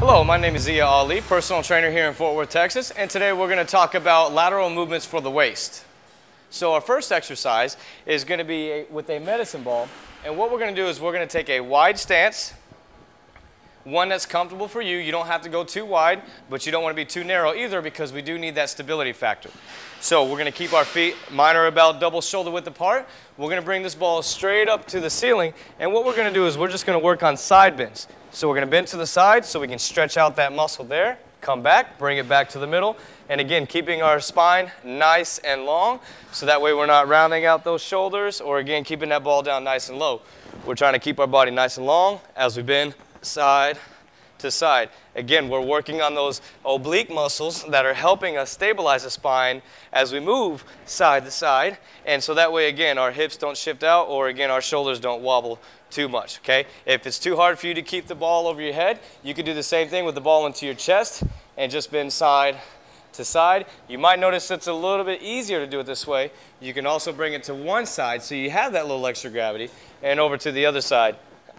Hello, my name is Zia Ali, personal trainer here in Fort Worth, Texas, and today we're going to talk about lateral movements for the waist. So our first exercise is going to be with a medicine ball, and what we're going to do is we're going to take a wide stance, one that's comfortable for you. You don't have to go too wide, but you don't want to be too narrow either because we do need that stability factor. So we're going to keep our feet, mine are about double shoulder width apart. We're going to bring this ball straight up to the ceiling, and what we're going to do is we're just going to work on side bends. So we're going to bend to the side so we can stretch out that muscle there, come back, bring it back to the middle, and again, keeping our spine nice and long, so that way we're not rounding out those shoulders, or again, keeping that ball down nice and low. We're trying to keep our body nice and long as we bend side to side. Again, we're working on those oblique muscles that are helping us stabilize the spine as we move side to side, and so that way, again, our hips don't shift out, or again, our shoulders don't wobble too much, okay? If it's too hard for you to keep the ball over your head, you can do the same thing with the ball into your chest and just bend side to side. You might notice it's a little bit easier to do it this way. You can also bring it to one side so you have that little extra gravity, and over to the other side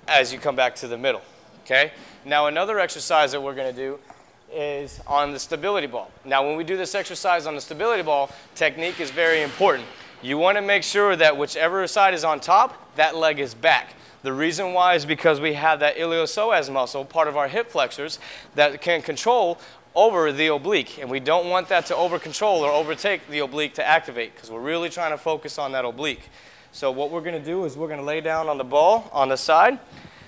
as you come back to the middle, okay? Now another exercise that we're going to do is on the stability ball. Now when we do this exercise on the stability ball, technique is very important. You want to make sure that whichever side is on top, that leg is back. The reason why is because we have that iliopsoas muscle, part of our hip flexors, that can control over the oblique, and we don't want that to over control or overtake the oblique to activate, because we're really trying to focus on that oblique. So what we're going to do is we're going to lay down on the ball on the side.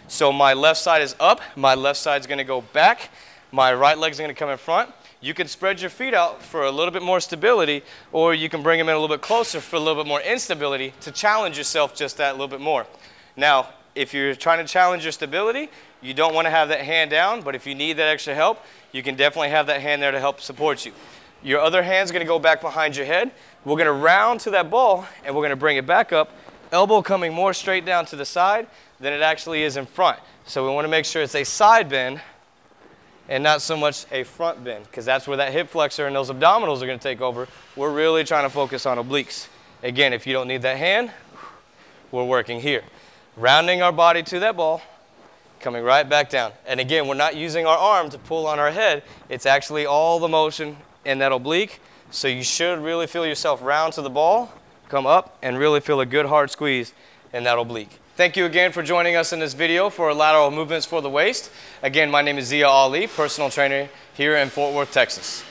So my left side is up, my left side is going to go back, my right leg is going to come in front. You can spread your feet out for a little bit more stability, or you can bring them in a little bit closer for a little bit more instability to challenge yourself just that little bit more. Now, if you're trying to challenge your stability, you don't want to have that hand down, but if you need that extra help, you can definitely have that hand there to help support you. Your other hand's going to go back behind your head. We're going to round to that ball, and we're going to bring it back up, elbow coming more straight down to the side than it actually is in front. So we want to make sure it's a side bend and not so much a front bend, because that's where that hip flexor and those abdominals are going to take over. We're really trying to focus on obliques. Again, if you don't need that hand, we're working here. Rounding our body to that ball, coming right back down. And again, we're not using our arm to pull on our head. It's actually all the motion in that oblique. So you should really feel yourself round to the ball, come up, and really feel a good hard squeeze in that oblique. Thank you again for joining us in this video for lateral movements for the waist. Again, my name is Zia Ali, personal trainer here in Fort Worth, Texas.